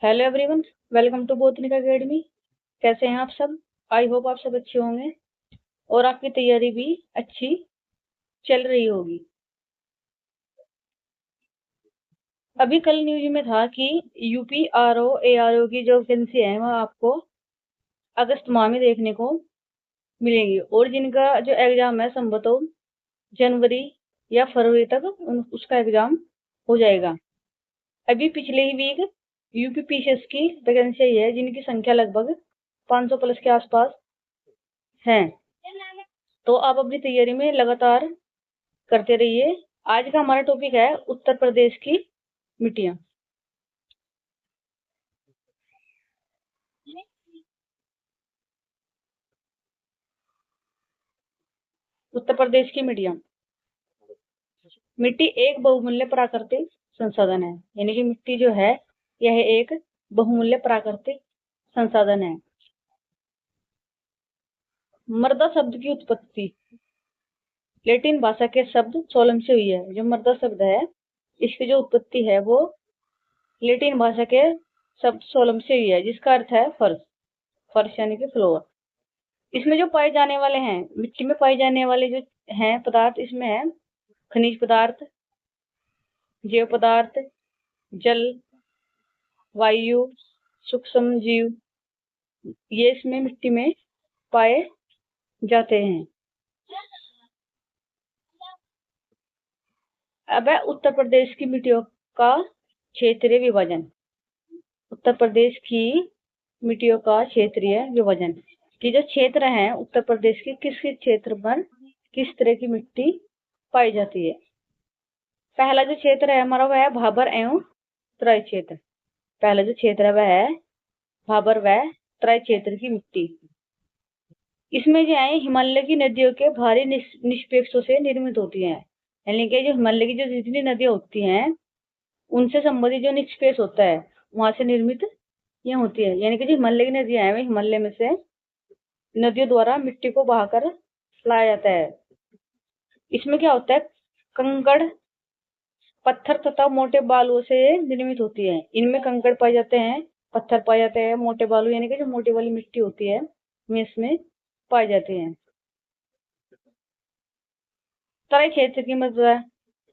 Hello everyone, welcome to Botanica academy. कैसे हैं आप सब? आई होप आप सब अच्छे होंगे और आपकी तैयारी भी अच्छी चल रही होगी। अभी कल न्यूज में था कि यूपी आरओ एआरओ की जो वैकेंसी है वह आपको अगस्त माह में देखने को मिलेंगी और जिनका जो एग्जाम है संभवतः जनवरी या फरवरी तक उसका एग्जाम हो जाएगा। अभी पिछले ही वीक यूपीपीसीएस की वैकेंसी है जिनकी संख्या लगभग 500 प्लस के आसपास है। तो आप अपनी तैयारी में लगातार करते रहिए। आज का हमारा टॉपिक है उत्तर प्रदेश की मिट्टियां। उत्तर प्रदेश की मिट्टियां। मिट्टी एक बहुमूल्य प्राकृतिक संसाधन है, यानी कि मिट्टी जो है यह एक बहुमूल्य प्राकृतिक संसाधन है। मृदा शब्द की उत्पत्ति लैटिन भाषा के शब्द सोलम से हुई है। जो मृदा शब्द है इसकी जो उत्पत्ति है वो लैटिन भाषा के शब्द सोलम से हुई है, जिसका अर्थ है फर्श। फर्श यानी कि फ्लोर। इसमें जो पाए जाने वाले हैं, मिट्टी में पाए जाने वाले जो हैं पदार्थ, इसमें है खनिज पदार्थ, जैव पदार्थ, जल, वायु, सूक्ष्म जीव, ये इसमें मिट्टी में पाए जाते हैं। अब है उत्तर प्रदेश की मिट्टियों का क्षेत्रीय विभाजन। उत्तर प्रदेश की मिट्टियों का क्षेत्रीय विभाजन की जो क्षेत्र है उत्तर प्रदेश के किस किस क्षेत्र पर किस तरह की मिट्टी पाई जाती है। पहला जो क्षेत्र है हमारा वह है भाबर एवं तराई क्षेत्र। पहला जो क्षेत्र है वह है भाबर व तराई क्षेत्र की मिट्टी। इसमें जो है हिमालय की नदियों के भारी निष्पेक्षों से निर्मित होती है, यानी कि जो हिमालय की जो जितनी नदियां होती हैं उनसे संबंधित जो निष्पेक्ष होता है वहां से निर्मित ये होती है। यानी कि जो हिमालय की नदियां हैं हिमालय में से नदियों द्वारा मिट्टी को बहाकर लाया जाता है। इसमें क्या होता है, कंकड़ पत्थर तथा मोटे बालुओं से निर्मित होती है। इनमें कंकड़ पाए जाते हैं, पत्थर पाए जाते हैं, मोटे बालू यानी कि जो मोटी वाली मिट्टी होती है वे इसमें पाए जाते हैं। तराई क्षेत्र की मृदा,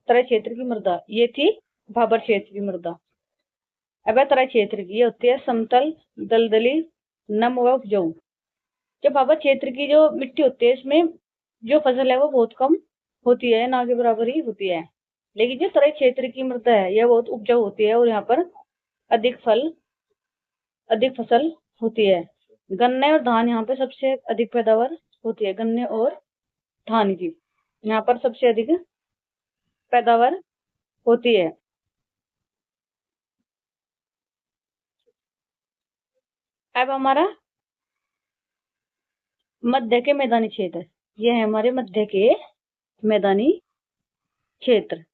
तराई क्षेत्र की मृदा ये थी भाबर क्षेत्र की मृदा। अब तराई क्षेत्र की ये होती है समतल, दलदली, नम व उपजाऊ। जो भाबर क्षेत्र की जो मिट्टी होती है इसमें जो फसल है वो बहुत कम होती है, ना के बराबर ही होती है। लेकिन जो तराई क्षेत्र की मृदा है यह बहुत उपजाऊ होती है और यहाँ पर अधिक फसल होती है। गन्ने और धान यहाँ पे सबसे अधिक पैदावार होती है। गन्ने और धान की यहाँ पर सबसे अधिक पैदावार होती है। अब हमारा मध्य के मैदानी क्षेत्र, ये है हमारे मध्य के मैदानी क्षेत्र।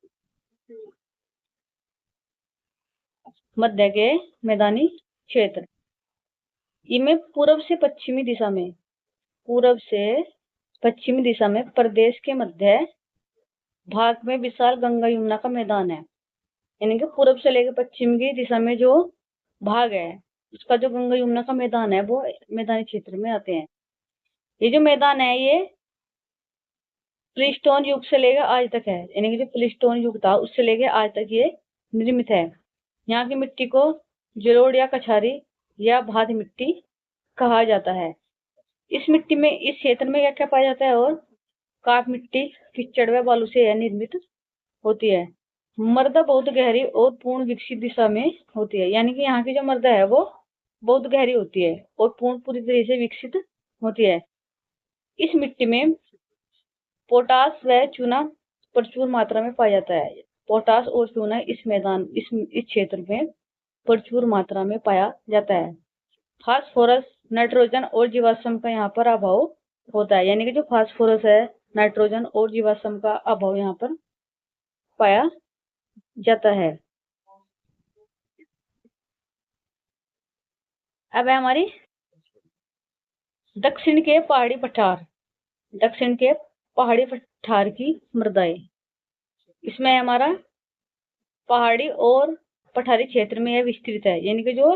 मध्य के मैदानी क्षेत्र इनमें पूर्व से पश्चिमी दिशा में, पूर्व से पश्चिमी दिशा में प्रदेश के मध्य भाग में विशाल गंगा यमुना का मैदान है। यानी कि पूर्व से लेकर पश्चिम की दिशा में जो भाग है उसका जो गंगा यमुना का मैदान है वो मैदानी क्षेत्र में आते हैं। ये जो मैदान है ये प्लेस्टोन युग से लेकर आज तक है, यानी कि जो प्लेस्टोन युग था उससे लेकर आज तक ये निर्मित है। यहाँ की मिट्टी को जलोढ़ या कछारी या भात मिट्टी कहा जाता है। इस मिट्टी में, इस क्षेत्र में क्या क्या पाया जाता है, और काप मिट्टी कीचड़ व बालू से निर्मित होती है। मृदा बहुत गहरी और पूर्ण विकसित दिशा में होती है, यानी कि यहाँ की जो मृदा है वो बहुत गहरी होती है और पूरी तरह से विकसित होती है। इस मिट्टी में पोटास व चूना प्रचुर मात्रा में पाया जाता है। पोटास और चूना इस मैदान इस क्षेत्र में प्रचुर मात्रा में पाया जाता है। फास्फोरस, नाइट्रोजन और जीवाश्म का यहाँ पर अभाव होता है, यानी कि जो फास्फोरस है, नाइट्रोजन और जीवाश्म का अभाव यहाँ पर पाया जाता है। अब है हमारी दक्षिण के पहाड़ी पठार, दक्षिण के पहाड़ी पठार की मृदाएं। इसमें हमारा पहाड़ी और पठारी क्षेत्र में यह विस्तृत है, यानी कि जो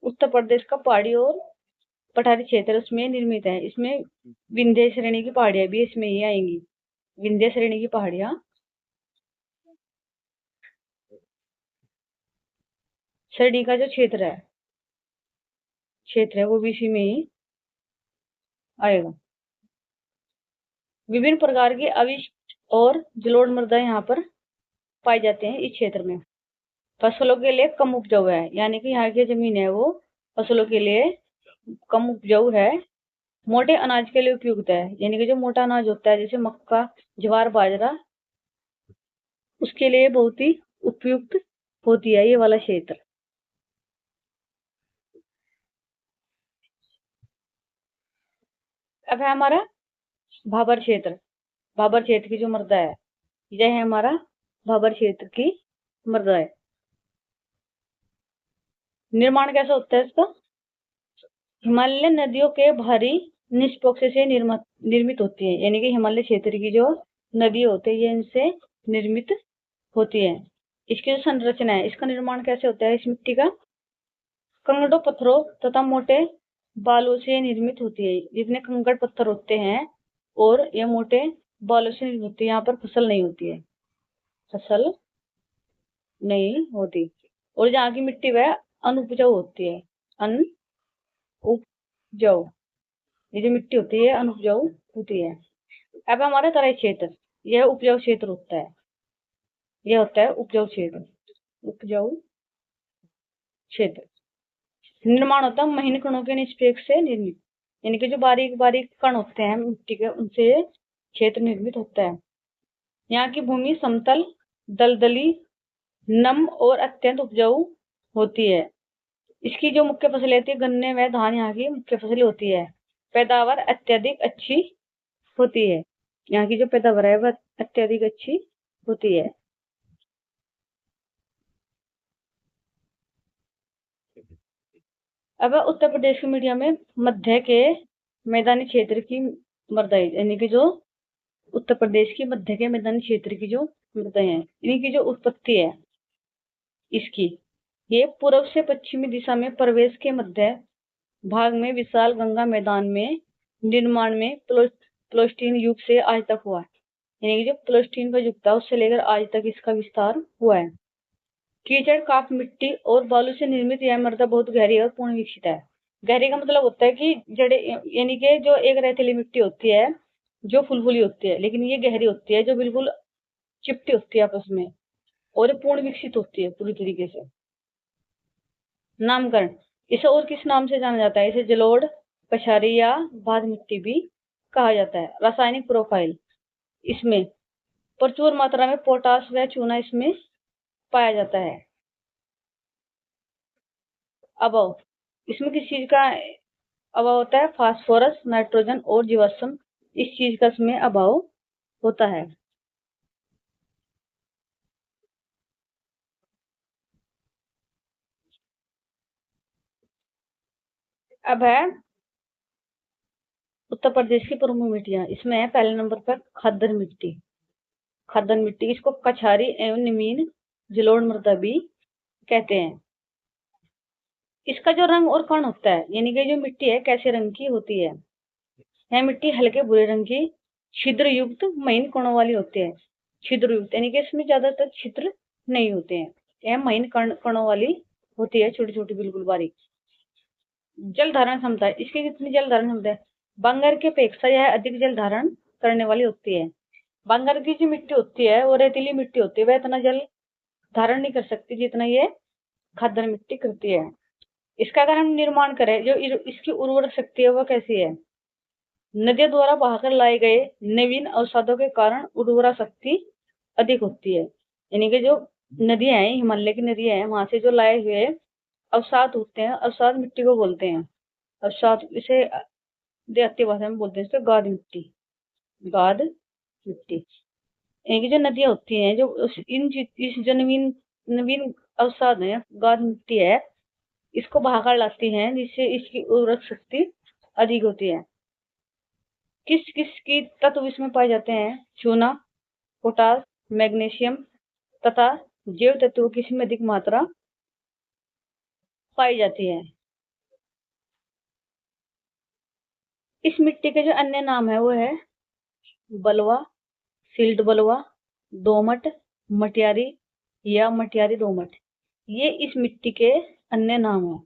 उत्तर प्रदेश का पहाड़ी और पठारी क्षेत्र उसमें निर्मित है। इसमें विंध्य श्रेणी की पहाड़ियां भी इसमें ही आएंगी। विंध्य श्रेणी की पहाड़ियां, श्रेणी का जो क्षेत्र है वो भी इसी में ही आएगा। विभिन्न प्रकार की अविष्ट और जलोढ़ मृदा यहाँ पर पाए जाते हैं इस क्षेत्र में। फसलों के लिए कम उपजाऊ है, यानी कि यहाँ की जमीन है वो फसलों के लिए कम उपजाऊ है। मोटे अनाज के लिए उपयुक्त है, यानी कि जो मोटा अनाज होता है जैसे मक्का, ज्वार, बाजरा, उसके लिए बहुत ही उपयुक्त होती है ये वाला क्षेत्र। अब है हमारा भाबर क्षेत्र। भाबर क्षेत्र की जो मृदा है, यह है हमारा भाबर क्षेत्र की मृदा है। निर्माण कैसा होता है इसका? हिमालय नदियों के भारी निष्पक्ष से निर्मित होती है, यानी कि हिमालय क्षेत्र की जो नदी होती है ये इनसे निर्मित होती है। इसकी जो संरचना है, इसका निर्माण कैसे होता है इस मिट्टी का? कंकड़ों, पत्थरों तथा मोटे बालू से निर्मित होती है। जितने कंकड़ पत्थर होते हैं और ये मोटे बालू से निर्मित होती है। यहाँ पर फसल नहीं होती है, फसल नहीं होती। और जहाँ की मिट्टी वह अनउपजाऊ होती है, अनउपजाऊ। ये जो मिट्टी होती है अनउपजाऊ होती है। अब हमारा तराई क्षेत्र, यह उपजाऊ क्षेत्र होता है। यह होता है उपजाऊ क्षेत्र। उपजाऊ क्षेत्र निर्माण होता है महीन कणों के निष्पेक्ष से निर्मित, यानी कि जो बारीक बारीक कण होते हैं मिट्टी के, उनसे क्षेत्र निर्मित होता है। यहाँ की भूमि समतल, दलदली, नम और अत्यंत उपजाऊ होती है। इसकी जो मुख्य फसलें होती है, गन्ने व धान यहाँ की मुख्य फसलें होती है। पैदावार अत्यधिक अच्छी होती है। यहाँ की जो पैदावार है वह अत्यधिक अच्छी होती है। अब उत्तर प्रदेश की मीडिया में मध्य के मैदानी क्षेत्र की मृदा, यानी कि जो उत्तर प्रदेश की मध्य के मैदानी क्षेत्र की जो मृदा है, इनकी जो उत्पत्ति है इसकी, ये पूर्व से पश्चिमी दिशा में प्रवेश के मध्य भाग में विशाल गंगा मैदान में निर्माण में प्लोस्टीन युग से आज तक हुआ है। यानी कि जो प्लोस्टीन का युग था उससे लेकर आज तक इसका विस्तार हुआ है। कीचड़, काप, मिट्टी और बालू से निर्मित यह मृदा बहुत गहरी और पूर्ण विकसित है। गहरी का मतलब होता है कि जड़े, यानी कि जो एक रेतीली मिट्टी होती है जो फुलफुली होती है, लेकिन ये गहरी होती है जो बिल्कुल चिपटी होती है आपस में, और पूर्ण विकसित होती है पूरी तरीके से। नामकरण, इसे और किस नाम से जाना जाता है? इसे जलोढ़, कछारी या भाद मिट्टी भी कहा जाता है। रासायनिक प्रोफाइल, इसमें प्रचुर मात्रा में पोटास व चूना इसमें पाया जाता है। अभाव, इसमें किस चीज का अभाव होता है? फास्फोरस, नाइट्रोजन और जीवाश्म, इस चीज का इसमें अभाव होता है। अब है उत्तर प्रदेश की प्रमुख मिट्टियां। इसमें है पहले नंबर पर खद्दर मिट्टी। खद्दर मिट्टी, इसको कछारी एवं निमीन जलोढ़ मृदा भी कहते हैं। इसका जो रंग और कण होता है, यानी कि जो मिट्टी है कैसे रंग की होती है? यह मिट्टी हल्के भूरे रंग की छिद्र युक्त महीन कणों वाली होती है। छिद्र युक्त यानी कि इसमें ज्यादातर छिद्र नहीं होते हैं। यह महीन कणों वाली होती है, छोटी छोटी बिल्कुल बारीक। जल धारण क्षमता, इसकी कितनी जल धारण क्षमता है? बांगर की अपेक्षा यह अधिक जल धारण करने वाली होती है। बांगर की जो मिट्टी होती है वो रेतीली मिट्टी होती है, वह इतना जल धारण नहीं कर सकती जितना ये खद्दर मिट्टी करती है। इसका अगर हम निर्माण करें, जो इसकी उर्वरक शक्ति है वह कैसी है? नदियों द्वारा बहाकर लाए गए नवीन अवसादों के कारण उर्वरा शक्ति अधिक होती है। यानी कि जो नदियां हैं, हिमालय की नदियां हैं, वहां से जो लाए हुए अवसाद होते हैं, अवसाद मिट्टी को बोलते हैं। अवसाद, इसे देहाती भाषा में बोलते हैं इसको गाद मिट्टी। गाद मिट्टी, यानी कि जो नदियां होती हैं, जो इस जो नवीन नवीन अवसाद है, गाद मिट्टी है, इसको बहाकर लाती हैं, जिससे इसकी उर्वरक शक्ति अधिक होती है। किस किस की तत्व इसमें पाए जाते हैं? चूना, पोटास, मैग्नीशियम तथा जैव तत्वों की इसमें अधिक मात्रा पाई जाती है। इस मिट्टी के जो अन्य नाम है वो है बलुआ, सिल्ट बलुआ, दोमट, मटियारी या मटियारी दोमट। ये इस मिट्टी के अन्य नाम है।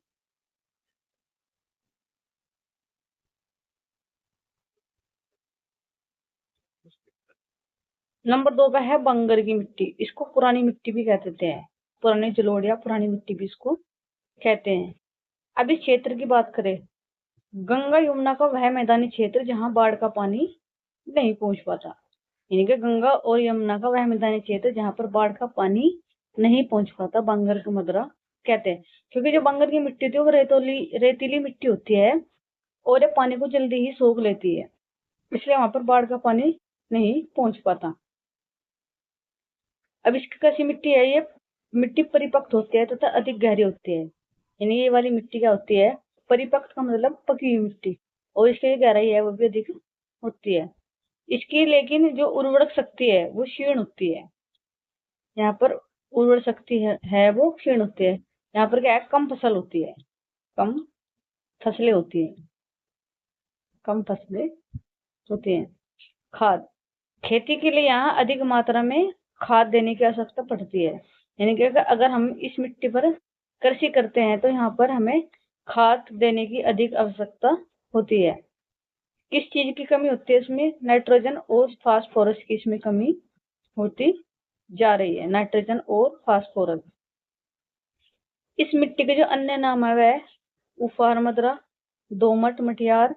नंबर 2 पे है बंगर की मिट्टी। इसको पुरानी मिट्टी भी कह देते हैं, पुरानी जलोढ़ या पुरानी मिट्टी भी इसको कहते हैं। अब इस क्षेत्र की बात करें, गंगा यमुना का वह मैदानी क्षेत्र जहां बाढ़ का पानी नहीं पहुंच पाता। यानी कि गंगा और यमुना का वह मैदानी क्षेत्र जहां पर बाढ़ का पानी नहीं पहुंच पाता, बंगर की मदरा कहते हैं। क्योंकि जो बंगर की मिट्टी होती है वो रेतीली मिट्टी होती है और ये पानी को जल्दी ही सोख लेती है, इसलिए वहां पर बाढ़ का पानी नहीं पहुंच पाता। अब इसकी कैसी मिट्टी है, ये मिट्टी परिपक्व होती है तथा अधिक गहरी होती है। यानी ये वाली मिट्टी क्या होती है, परिपक्व का मतलब पकी हुई मिट्टी, और इसकी गहराई है वो भी अधिक होती है। इसकी लेकिन जो उर्वरक शक्ति है वो क्षीण होती है। यहाँ पर उर्वरक शक्ति है वो क्षीण होती है। यहाँ पर क्या है, कम फसल होती है, कम फसलें होती हैं, कम फसलें होती हैं। खाद, खेती के लिए यहाँ अधिक मात्रा में खाद देने की आवश्यकता पड़ती है। यानी कि अगर हम इस मिट्टी पर कृषि करते हैं तो यहाँ पर हमें खाद देने की अधिक आवश्यकता होती है। किस चीज की कमी होती है इसमें, नाइट्रोजन और फास्फोरस की इसमें कमी होती जा रही है, नाइट्रोजन और फास्फोरस। इस मिट्टी के जो अन्य नाम है वह उफार मदरा, दोमट मटियार,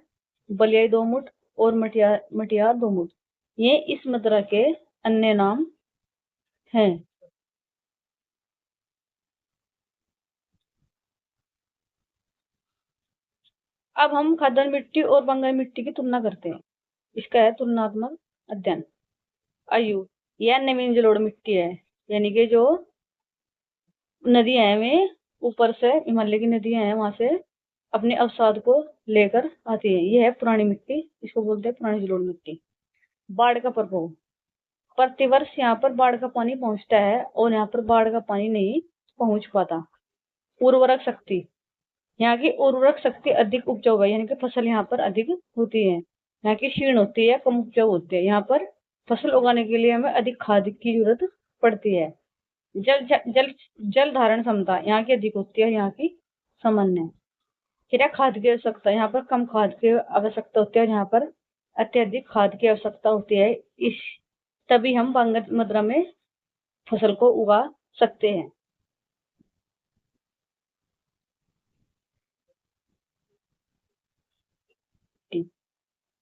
बलियाई दोमट और मटियार मटियार दोमट। ये इस मदरा के अन्य नाम हैं। अब हम खादर मिट्टी और बंगाल मिट्टी की तुलना करते हैं। इसका है तुलनात्मक अध्ययन। आयु, यह नवीन जलोढ़ मिट्टी है। यानी कि जो नदियां हैं वे ऊपर से, हिमालय की नदियां हैं वहां से अपने अवसाद को लेकर आती है। यह है पुरानी मिट्टी, इसको बोलते हैं पुरानी जलोढ़ मिट्टी। बाढ़ का प्रभाव, प्रतिवर्ष यहाँ पर बाढ़ का पानी पहुंचता है और यहाँ पर बाढ़ का पानी नहीं पहुंच पाता। उर्वरक शक्ति, यहाँ की उर्वरक शक्ति अधिक उपजाऊ है, यानी कि फसल यहाँ पर अधिक होती है। यहाँ की क्षीण होती है, कम उपजाऊ होती है। यहाँ पर फसल उगाने के लिए हमें अधिक खाद की जरूरत पड़ती है। जल जल जल धारण क्षमता यहाँ की अधिक होती है, यहाँ की सामान्य है। फिर है खाद की आवश्यकता, यहाँ पर कम खाद की आवश्यकता होती है, यहाँ पर अत्यधिक खाद की आवश्यकता होती है। इस तभी हम बंगर मदरा में फसल को उगा सकते हैं।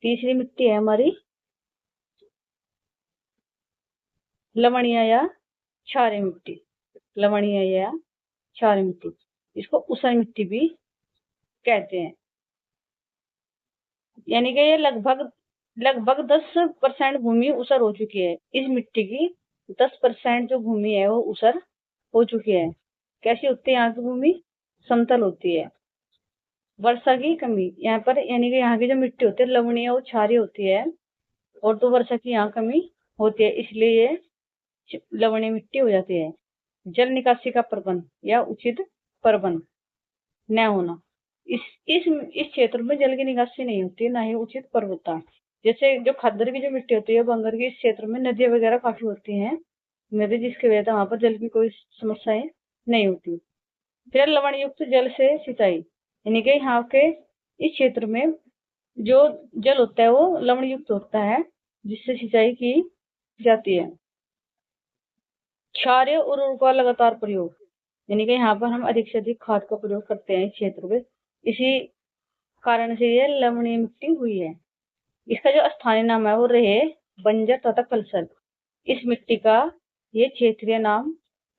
तीसरी मिट्टी है हमारी लवणीय या क्षारीय मिट्टी। लवणीय या क्षारीय मिट्टी, इसको ऊसर मिट्टी भी कहते हैं। यानी कि ये लगभग लगभग 10% भूमि ऊसर हो चुकी है। इस मिट्टी की 10% जो भूमि है वो ऊसर हो चुकी है। कैसी होती है यहाँ की भूमि, समतल होती है। वर्षा की कमी, यहाँ पर यानी कि यहाँ की जो मिट्टी होती है लवणीय और क्षारीय होती है, और तो वर्षा की यहाँ कमी होती है, इसलिए ये लवणीय मिट्टी हो जाती है। जल निकासी का प्रबंध या उचित प्रबंध न होना, इस इस क्षेत्र में जल की निकासी नहीं होती, ना ही उचित प्रबंध होता। जैसे जो खद्दर की जो मिट्टी होती है बंगर की, इस क्षेत्र में नदियां वगैरह काफी होती हैं, नदी जिसकी वजह से वहां पर जल की कोई समस्याएं नहीं होती। फिर लवण युक्त जल से सिंचाई, यानी कि यहाँ के इस क्षेत्र में जो जल होता है वो लवण युक्त होता है, जिससे सिंचाई की जाती है। क्षारीय उर्वरकों का लगातार प्रयोग, यानी कि यहाँ पर हम अधिक से अधिक खाद का प्रयोग करते हैं इस क्षेत्र में, इसी कारण से ये लवणीय मिट्टी हुई है। इसका जो स्थानीय नाम है वो रहे बंजर तथा कलसर। इस मिट्टी का ये क्षेत्रीय नाम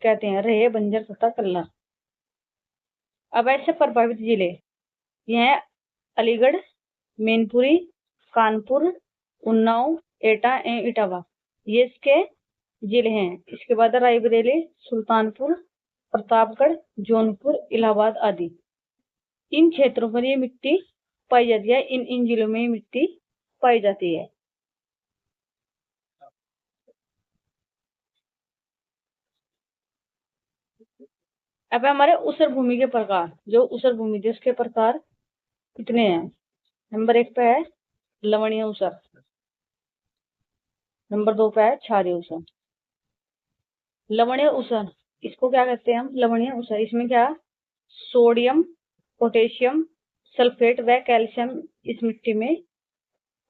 कहते हैं, रहे बंजर तथा कल्लर। अब ऐसे प्रभावित जिले, यह अलीगढ़, मैनपुरी, कानपुर, उन्नाव, एटा एवं इटावा, ये इसके जिले हैं। इसके बाद रायबरेली, सुल्तानपुर, प्रतापगढ़, जौनपुर, इलाहाबाद आदि। इन क्षेत्रों पर ये मिट्टी पाई जाती है, इन इन जिलों में मिट्टी पाई जाती है। अब हमारे ऊसर भूमि के प्रकार, जो ऊसर भूमि थी उसके प्रकार कितने हैं। नंबर 1 पे है लवणीय ऊसर, नंबर 2 पे है क्षारीय ऊसर। लवणीय ऊसर इसको क्या कहते हैं हम, लवणीय ऊसर, इसमें क्या सोडियम, पोटेशियम, सल्फेट व कैल्शियम इस मिट्टी में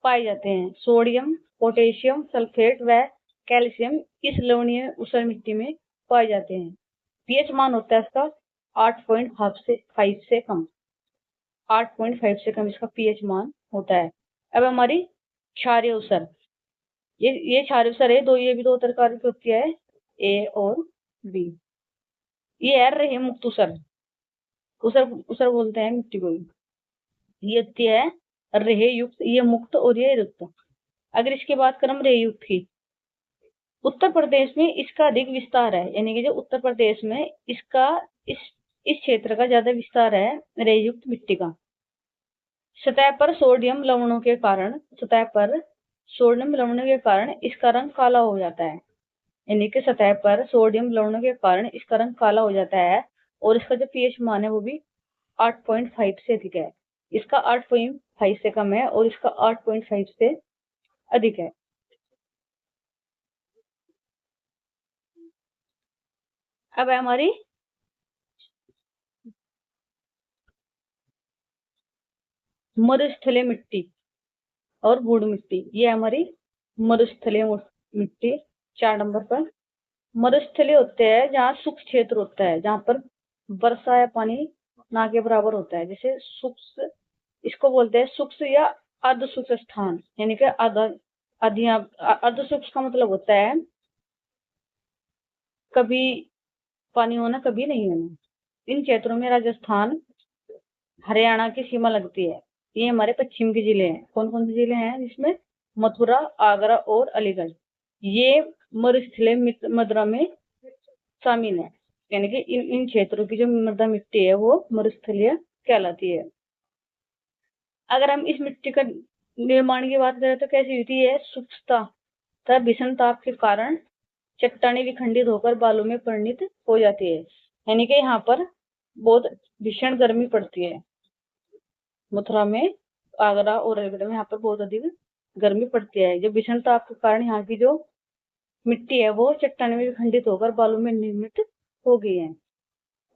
पाए जाते हैं। सोडियम, पोटेशियम, सल्फेट व कैल्शियम इस लवणीय ऊसर मिट्टी में पाए जाते हैं। पीएच मान होता है इसका 8.5 से कम, 8.5 से कम इसका पीएच मान होता है। अब हमारी क्षारीय ऊसर, ये क्षारीय ऊसर है, ये भी दो प्रकार की होती है, ए और बी। ये है रहे मुक्त ऊसर, ऊसर बोलते हैं मिट्टी को। ये होती है रेह युक्त, ये मुक्त और ये युक्त। अगर इसकी बात करें रेह युक्त की, उत्तर प्रदेश में इसका अधिक विस्तार है, यानी कि जो उत्तर प्रदेश में इसका इस क्षेत्र का ज्यादा विस्तार है रेह युक्त मिट्टी का। सतह पर सोडियम लवणों के कारण, सतह पर सोडियम लवणों के कारण इसका रंग काला हो जाता है, यानी कि सतह पर सोडियम लवणों के कारण इसका रंग काला हो जाता है। और इसका जो पीएच मान है वो भी 8.5 से अधिक है। इसका 8.5 से कम है और इसका 8.5 से अधिक है। अब है हमारी मरुस्थलीय मिट्टी और बूढ़ मिट्टी। ये हमारी मरुस्थलीय मिट्टी 4 नंबर पर। मरुस्थलीय होते हैं जहाँ शुष्क क्षेत्र होता है, जहाँ पर वर्षा या पानी ना के बराबर होता है। जैसे शुष्क, इसको बोलते हैं शुष्क या अर्ध शुष्क स्थान, यानी कि अर्ध शुष्क का मतलब होता है कभी पानी होना कभी नहीं होना। इन क्षेत्रों में राजस्थान, हरियाणा की सीमा लगती है। ये हमारे पश्चिम के जिले हैं। कौन कौन से जिले हैं जिसमें, मथुरा, आगरा और अलीगढ़, ये मरुस्थलीय मृदा में शामिल है। यानी कि इन क्षेत्रों की जो मृदा मिट्टी है वो मरुस्थलीय कहलाती है। अगर हम इस मिट्टी का निर्माण की बात करें तो कैसी होती है, शुष्कता तथा भीषण ताप के कारण चट्टानें विखंडित होकर बालू में परिणित हो जाती है। यानी कि यहाँ पर बहुत भीषण गर्मी पड़ती है। मथुरा में, आगरा और अलीगढ़ में यहाँ पर बहुत अधिक गर्मी पड़ती है। जो भीषण ताप के कारण यहाँ की जो मिट्टी है वो चट्टानें में विखंडित होकर बालू में निर्मित हो गई है।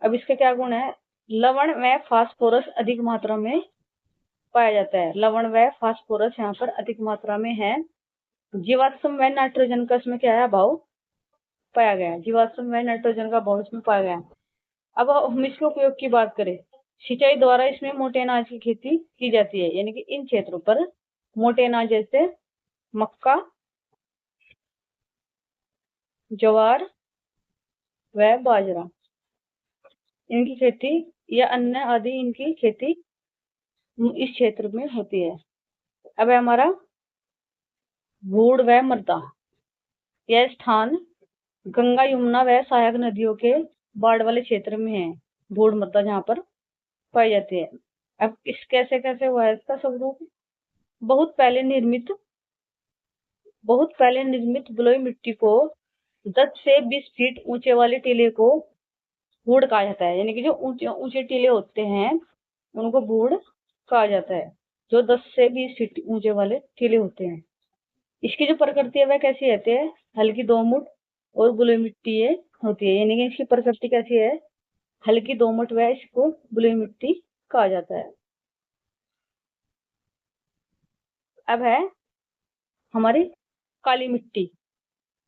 अब इसके क्या गुण है, लवण व फास्फोरस अधिक मात्रा में पाया जाता है। लवण व फास्फोरस यहाँ पर अधिक मात्रा में है। जीवाश्म व नाइट्रोजन का इसमें क्या है, अभाव पाया गया है। जीवाश्म व नाइट्रोजन का अभाव इसमें पाया गया है। अब हम इसके उपयोग की बात करें, सिंचाई द्वारा इसमें मोटे अनाज की खेती की जाती है। यानी कि इन क्षेत्रों पर मोटे अनाज जैसे मक्का, ज्वार व बाजरा, इनकी खेती या अन्य आदि इनकी खेती इस क्षेत्र में होती है। अब है हमारा बूढ़ व मृदा। यह स्थान गंगा, यमुना व सहायक नदियों के बाढ़ वाले क्षेत्र में है। बूढ़ मृदा जहाँ पर पाई जाती है। अब इस कैसे कैसे हुआ है इसका स्वरूप, बहुत पहले निर्मित बलुई मिट्टी को 10 से 20 फीट ऊंचे वाले टीले को बूढ़ कहा जाता है। यानी कि जो ऊंचे ऊंचे टीले होते हैं उनको बूढ़ कहा जाता है, जो 10 से 20 फीट ऊंचे वाले टीले होते हैं। इसकी जो प्रकृति है वह कैसी रहती है, हल्की दोमट और बलुई मिट्टी ये होती है। यानी कि इसकी प्रकृति कैसी है, हल्की दोमट, वह इसको बलुई मिट्टी कहा जाता है। अब है हमारी काली मिट्टी,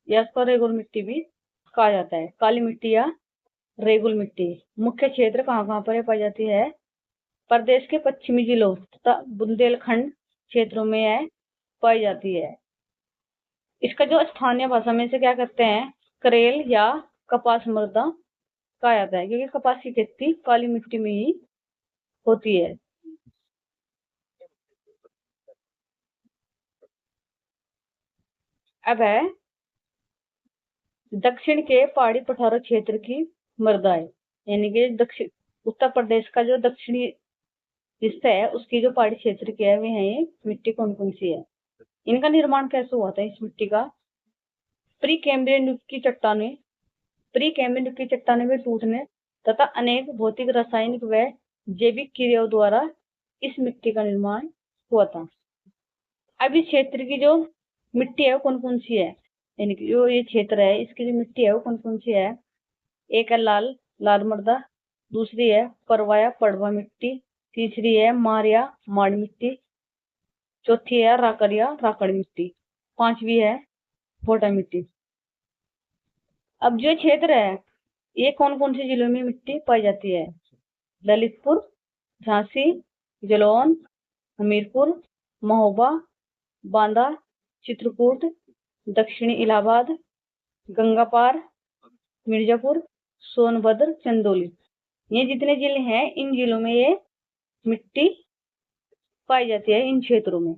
या इसको रेगुल मिट्टी भी कहा जाता है। काली मिट्टी या रेगुल मिट्टी मुख्य क्षेत्र कहाँ कहाँ पर पाई जाती है, प्रदेश के पश्चिमी जिलों तथा बुंदेलखंड क्षेत्रों में है पाई जाती है। इसका जो स्थानीय भाषा में से क्या कहते हैं, करेल या कपास मृदा कहा जाता है, क्योंकि कपास की खेती काली मिट्टी में ही होती है। अब है दक्षिण के पहाड़ी पठारों क्षेत्र की मृदाएं, यानी कि दक्षिण उत्तर प्रदेश का जो दक्षिणी हिस्सा है उसकी जो पहाड़ी क्षेत्र की है वे है ये मिट्टी कौन कौन सी है। इनका निर्माण कैसे हुआ था इस मिट्टी का, प्री कैम्ब्रियन युग की चट्टानें में टूटने तथा अनेक भौतिक, रासायनिक व जैविक क्रियाओं द्वारा इस मिट्टी का निर्माण हुआ था। अब इस क्षेत्र की जो मिट्टी है वो कौन कौन सी है, यानी कि जो ये क्षेत्र है इसकी जो मिट्टी है वो कौन कौन सी है। एक है लाल मृदा, दूसरी है परवाया पड़वा मिट्टी, तीसरी है मारिया माड़ मिट्टी, चौथी है राकड़ मिट्टी, पांचवी है भोटा मिट्टी। अब जो क्षेत्र है ये कौन कौन से जिलों में मिट्टी पाई जाती है। ललितपुर, झांसी, जालौन, हमीरपुर, महोबा, बांदा, चित्रकूट, दक्षिणी इलाहाबाद, गंगापार, मिर्जापुर, सोनभद्र, चंदौली, ये जितने जिले हैं इन जिलों में ये मिट्टी पाई जाती है, इन क्षेत्रों में।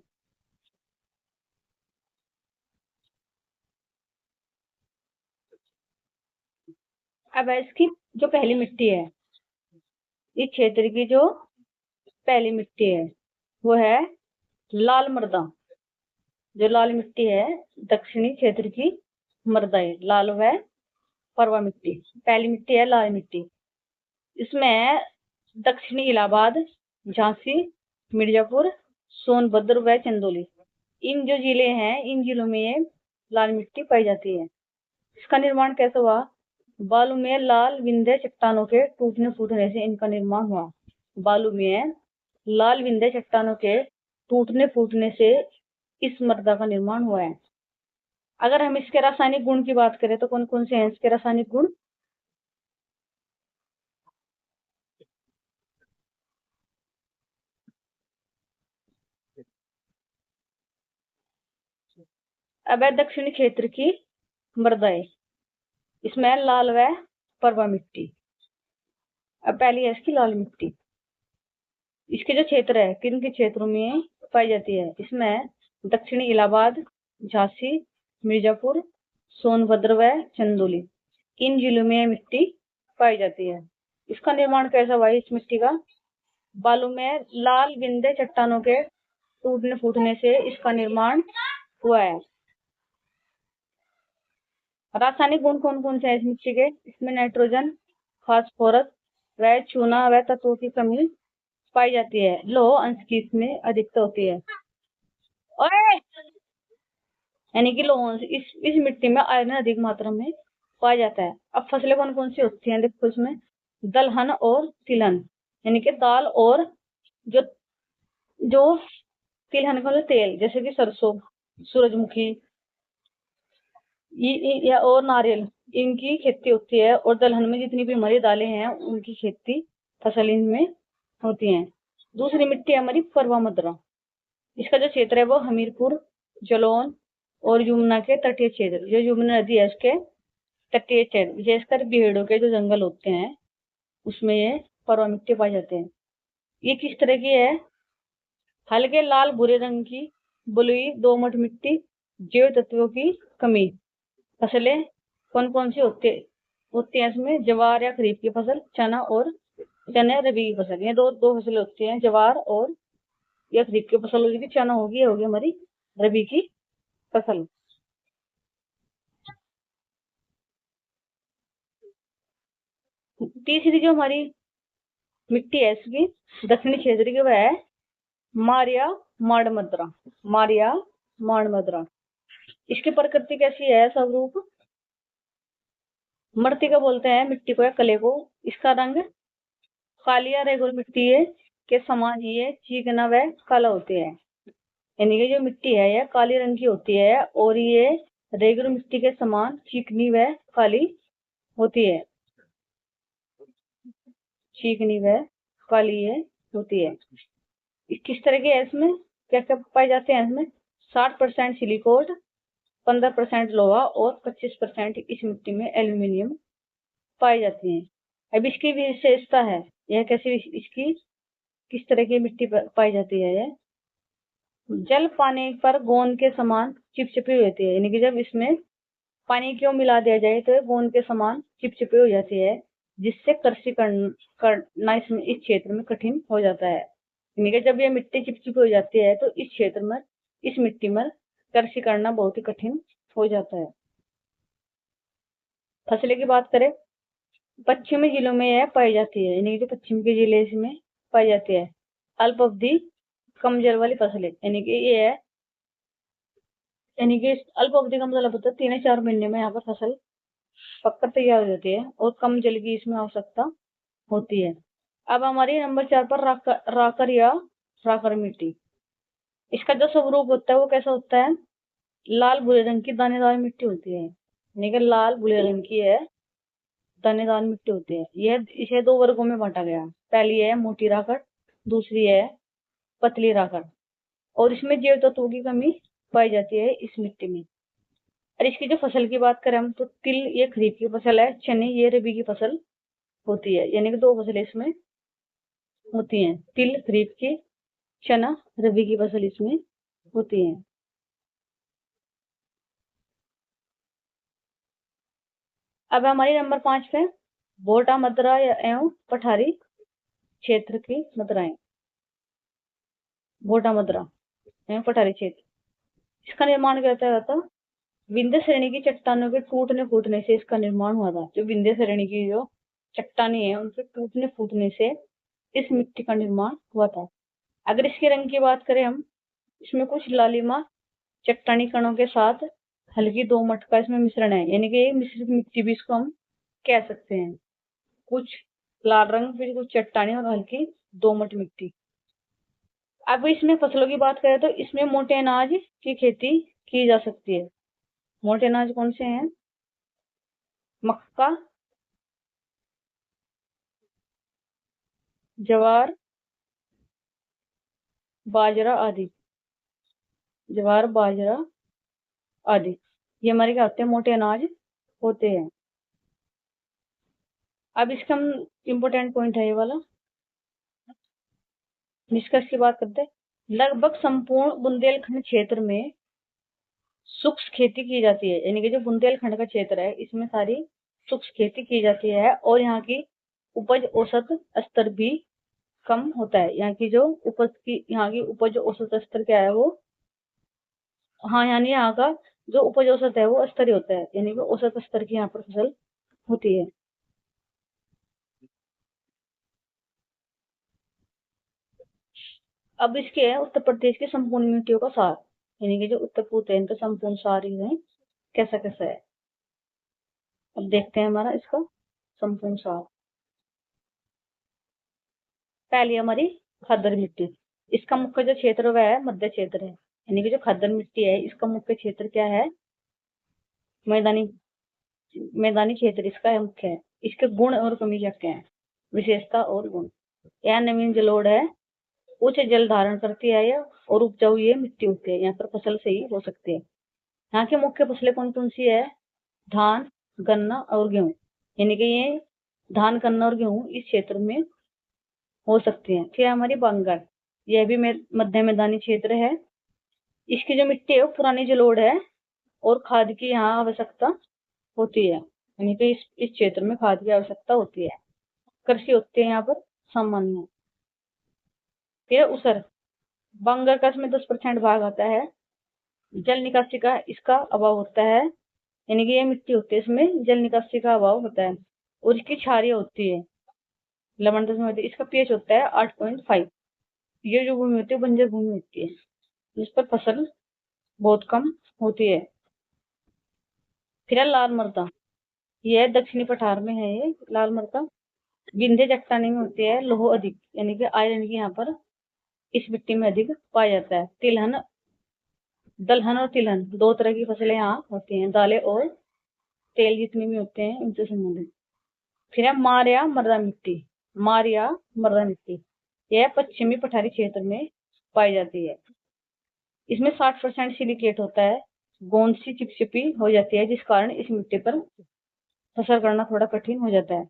अब इसकी जो पहली मिट्टी है, इस क्षेत्र की जो पहली मिट्टी है वो है लाल मृदा। जो लाल मिट्टी है दक्षिणी क्षेत्र की मृदा है, लाल व परवा मिट्टी। पहली मिट्टी है लाल मिट्टी, इसमें दक्षिणी इलाहाबाद, झांसी, मिर्जापुर, सोनभद्र व चंदौली, इन जो जिले हैं इन जिलों में ये लाल मिट्टी पाई जाती है। इसका निर्माण कैसे हुआ। बालू में लाल विंध्य चट्टानों के टूटने फूटने से इनका निर्माण हुआ। बालू में लाल विंध्य चट्टानों के टूटने फूटने से इस मृदा का निर्माण हुआ है। अगर हम इसके रासायनिक गुण की बात करें तो कौन कौन से हैं इसके रासायनिक गुण। अब है दक्षिणी क्षेत्र की मृदाएं, इसमें लाल व परवा मिट्टी। अब पहली है इसकी लाल मिट्टी। इसके जो क्षेत्र है किन के क्षेत्रों में पाई जाती है, इसमें दक्षिणी इलाहाबाद, झांसी, मिर्जापुर, सोनभद्र व चंदौली, इन जिलों में मिट्टी पाई जाती है। इसका निर्माण कैसा हुआ इस मिट्टी का। बालू में लाल विंध्य चट्टानों के टूटने फूटने से इसका निर्माण हुआ है। रासायनिक गुण कौन कौन से हैं इस मिट्टी के, इसमें नाइट्रोजन, फास्फोरस व चूना व तत्वों की कमी पाई जाती है। लौह अंश की इसमें अधिकता होती है। ओए! यानी कि लौह अंश इस मिट्टी में आयरन अधिक मात्रा में पाया जाता है। अब फसलें कौन कौन सी होती हैं देखो इसमें, दलहन और तिलहन, यानी कि दाल और जो जो तिलहन का जो तेल जैसे कि सरसों, सूरजमुखी या और नारियल, इनकी खेती होती है। और दलहन में जितनी भी हमारी दालें हैं उनकी खेती फसल इनमें होती है। दूसरी मिट्टी है हमारी परवा मृदा। इसका जो क्षेत्र है वो हमीरपुर, जालौन और यमुना के तटीय क्षेत्र, जो यमुना नदी है उसके तटीय क्षेत्र विशेषकर बीहड़ों के जो जंगल होते हैं उसमें ये परवा मिट्टी पाए जाते हैं। ये किस तरह की है, हल्के लाल भूरे रंग की बलुई दोमट मिट्टी, जैव तत्वों की कमी। फसलें कौन कौन सी होती हैं इसमें, जवार या खरीफ की फसल, चना और चने रबी की फसल। ये दो फसलें होती हैं, जवार और या खरीफ की फसल होगी, चना होगी हमारी रबी की फसल। तीसरी जो हमारी मिट्टी है इसकी दक्षिणी क्षेत्र की वह है मारिया माड़ मद्रा। मारिया माड़ मद्रा, इसकी प्रकृति कैसी है, स्वरूप मृतिका बोलते हैं मिट्टी को या कले को। इसका रंग कालिया रेगुर मिट्टी है के समान ही है, चीकना व काला होती है। यानी कि जो मिट्टी है यह काली रंग की होती है और ये रेगुर मिट्टी के समान चिकनी व काली होती है। चिकनी व काली ये होती है। किस तरह के है इसमें, क्या क्या पाए जाते हैं इसमें, 60% सिलिकॉन, 15% लोहा और 25% इस मिट्टी में एल्यूमिनियम पाई जाती है। अब इसकी विशेषता है, यह कैसी इसकी किस तरह की मिट्टी पाई जाती है। यह जल पाने पर गोंद के समान चिपचिपी होती है, यानी कि जब इसमें पानी क्यों मिला दिया जाए तो गोंद के समान चिपचिपी हो जाती है, जिससे कृषि करना इसमें इस क्षेत्र में कठिन हो जाता है। यानी कि जब ये मिट्टी चिपचिपी हो जाती है तो इस क्षेत्र में इस मिट्टी में कृषि करना बहुत ही कठिन हो जाता है। फसलें की बात करें, पश्चिमी जिलों में यह पाई जाती है, यानी कि जो पश्चिम के जिले इसमें पाई जाती है। अल्प अवधि कम जल वाली फसलें, यानी कि ये है, यानी कि अल्प अवधि का मतलब होता है 3 से 4 महीने में यहाँ पर फसल पककर तैयार हो जाती है और कम जल की इसमें आवश्यकता होती है। अब हमारी नंबर 4 पर राकर या राकर मिट्टी। इसका जो स्वरूप होता है वो कैसा होता है? लाल भूरे रंग की दानेदार मिट्टी होती है, यानी कि लाल भूरे रंग की है, दानेदार मिट्टी होती है। यह इसे 2 वर्गों में बांटा गया। पहली है मोटी राखड़, दूसरी है पतली राखड़। और इसमें जैव तत्वों की कमी पाई जाती है इस मिट्टी में। और इसकी जो फसल की बात करें हम, तो तिल ये खरीफ की फसल है, चने ये रबी की फसल होती है, यानी कि 2 फसलें इसमें होती हैं। तिल खरीफ की, चना रबी की फसल इसमें होती है। अब हमारी नंबर 5 पे भोटा मदरा एवं पठारी क्षेत्र की मुद्राएं। भोटा मदरा एवं पठारी क्षेत्र, इसका निर्माण कैसा हुआ था? विंध्य श्रेणी की चट्टानों के टूटने फूटने से इसका निर्माण हुआ था। जो विंध्य श्रेणी की जो चट्टानें हैं उनके टूटने फूटने से इस मिट्टी का निर्माण हुआ था। अगर इसके रंग की बात करें हम, इसमें कुछ लालिमा चट्टानी कणों के साथ हल्की दोमट का इसमें मिश्रण है, यानी कि मिश्रित मिट्टी भी इसको हम कह सकते हैं। कुछ लाल रंग, फिर कुछ चट्टानी और हल्की दोमट मिट्टी। अब इसमें फसलों की बात करें तो इसमें मोटे अनाज की खेती की जा सकती है। मोटे अनाज कौन से हैं? मक्का, ज्वार, बाजरा आदि। ज्वार, बाजरा आदि ये हमारे क्या होते हैं? मोटे अनाज होते हैं। अब इसका हम इम्पोर्टेंट पॉइंट है ये वाला, निष्कर्ष की बात करते हैं। लगभग संपूर्ण बुंदेलखंड क्षेत्र में शुष्क खेती की जाती है, यानी कि जो बुंदेलखंड का क्षेत्र है इसमें सारी शुष्क खेती की जाती है। और यहाँ की उपज औसत स्तर भी कम होता है। यहाँ की उपज औसत स्तर क्या है वो, हाँ, यानी यहाँ का जो उपज औसत है वो स्तरीय होता है, यानी कि औसत स्तर की यहाँ पर फसल होती है। अब इसके है उत्तर प्रदेश की संपूर्ण मिट्टियों का सार, यानी कि जो उत्तर पूर्व है इनका संपूर्ण सार ही है कैसा कैसा है। अब देखते हैं हमारा इसका संपूर्ण सार। पहली हमारी खद्दर मिट्टी। इसका मुख्य जो क्षेत्र वह है मध्य क्षेत्र है, यानी कि जो खद्दर मिट्टी है इसका मुख्य क्षेत्र क्या है? मैदानी मैदानी क्षेत्र इसका है मुख्य है। इसके गुण और कमी क्या क्या है? विशेषता और गुण। यह नवीन जलोढ़ है, उच्च जल धारण करती है यह, और उपजाऊ ये मिट्टी होती है, यहाँ पर फसल सही हो सकती है। यहाँ की मुख्य फसलें कौन कौन सी है? धान, गन्ना और गेहूं, यानी कि ये धान, गन्ना और गेहूं इस क्षेत्र में हो सकती है। फिर हमारी बंगाल, यह भी मध्य मैदानी क्षेत्र है। इसकी जो मिट्टी है वो पुरानी जलोढ़ है और खाद की यहाँ आवश्यकता होती है, यानी कि इस क्षेत्र में खाद की आवश्यकता होती है। कृषि होती है यहाँ पर सामान्य। फिर उसर, बंगाल का इसमें 10% भाग आता है। जल निकासी का इसका अभाव होता है, यानी कि ये मिट्टी होती है इसमें जल निकासी का अभाव होता है। और इसकी क्षारीय होती है, लवणता में होती है। इसका पीएच होता है 8.5। ये जो भूमि होती है बंजर भूमि होती है, जिस पर फसल बहुत कम होती है। फिर है लाल मृदा, यह दक्षिणी पठार में है। ये लाल मृदा विंध्य चट्टानी में होती है, लोह अधिक, यानी कि आयरन की यहाँ पर इस मिट्टी में अधिक पाया जाता है। दलहन और तिलहन 2 तरह की फसलें यहाँ होती हैं। दालें और तेल जितने भी होते हैं उनसे संबंधित। फिर है मार या मर्दा मिट्टी। मार या मर्दा मिट्टी यह पश्चिमी पठारी क्षेत्र में पाई जाती है। इसमें 60% सिलिकेट होता है। गोंद सी चिपचिपी हो जाती है, जिस कारण इस मिट्टी पर फसल करना थोड़ा कठिन हो जाता है।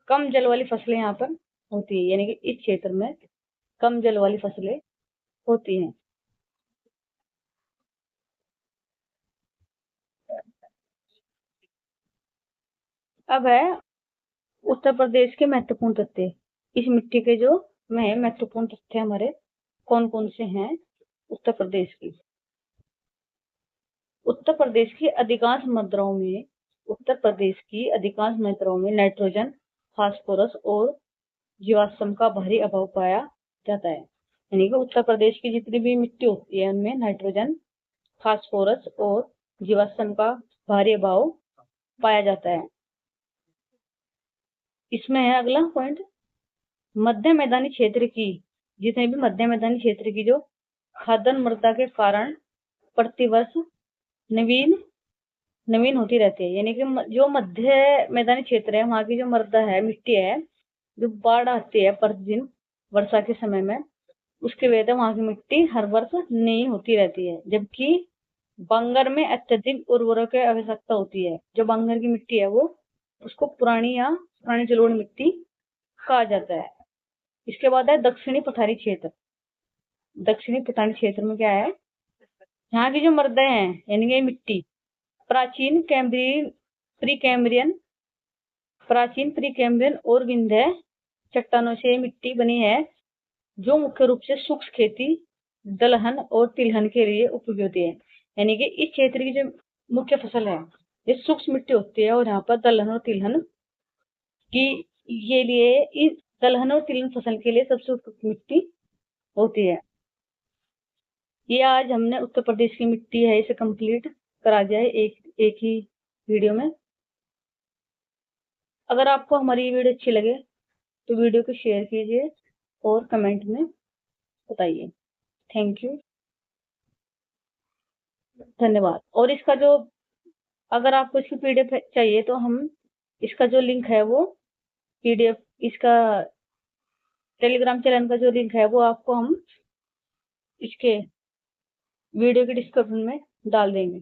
कम जल वाली फसलें यहाँ पर होती है, यानी कि इस क्षेत्र में कम जल वाली फसलें होती हैं। अब है उत्तर प्रदेश के महत्वपूर्ण तथ्य। इस मिट्टी के जो में महत्वपूर्ण तथ्य हमारे कौन कौन से हैं उत्तर प्रदेश की? उत्तर प्रदेश की अधिकांश मुद्राओं में नाइट्रोजन फास्फोरस और जीवाश्म का भारी अभाव पाया जाता है। यानी कि उत्तर प्रदेश की जितनी भी मिट्टी होती है उनमें नाइट्रोजन, फास्फोरस और जीवाश्म का भारी अभाव पाया जाता है। इसमें है अगला पॉइंट, मध्य मैदानी क्षेत्र की, जितने भी मध्य मैदानी क्षेत्र की जो खाद्यान्न मृदा के कारण प्रतिवर्ष नवीन होती रहती है। यानी कि जो मध्य मैदानी क्षेत्र है वहां की जो मृदा है, मिट्टी है, जो बाढ़ आती है प्रतिदिन वर्षा के समय में, उसकी वजह से वहां की मिट्टी हर वर्ष नई होती रहती है। जबकि बंगर में अत्यधिक उर्वरक की आवश्यकता होती है। जो बंगर की मिट्टी है वो उसको पुरानी जलोढ़ मिट्टी कहा जाता है। इसके बाद है दक्षिणी पठारी क्षेत्र। दक्षिणी पठारी क्षेत्र में क्या है, यहाँ की जो मृदा है यानी कि मिट्टी प्राचीन प्री कैम्ब्रियन और विंध्य चट्टानों से मिट्टी बनी है, जो मुख्य रूप से शुष्क खेती, दलहन और तिलहन के लिए उपयोगी होती है। यानी कि इस क्षेत्र की जो मुख्य फसल है ये शुष्क मिट्टी होती है, और यहाँ पर दलहन और तिलहन इस दलहन और तिलहन फसल के लिए सबसे उपयुक्त मिट्टी होती है। ये आज हमने उत्तर प्रदेश की मिट्टी है इसे कंप्लीट करा दिया है एक ही वीडियो में। अगर आपको हमारी वीडियो अच्छी लगे तो वीडियो को शेयर कीजिए और कमेंट में बताइए। थैंक यू, धन्यवाद। और इसका जो, अगर आपको इसकी पीडीएफ चाहिए तो हम इसका जो लिंक है वो पीडीएफ, इसका टेलीग्राम चैनल का जो लिंक है वो आपको हम इसके वीडियो के डिस्क्रिप्शन में डाल देंगे।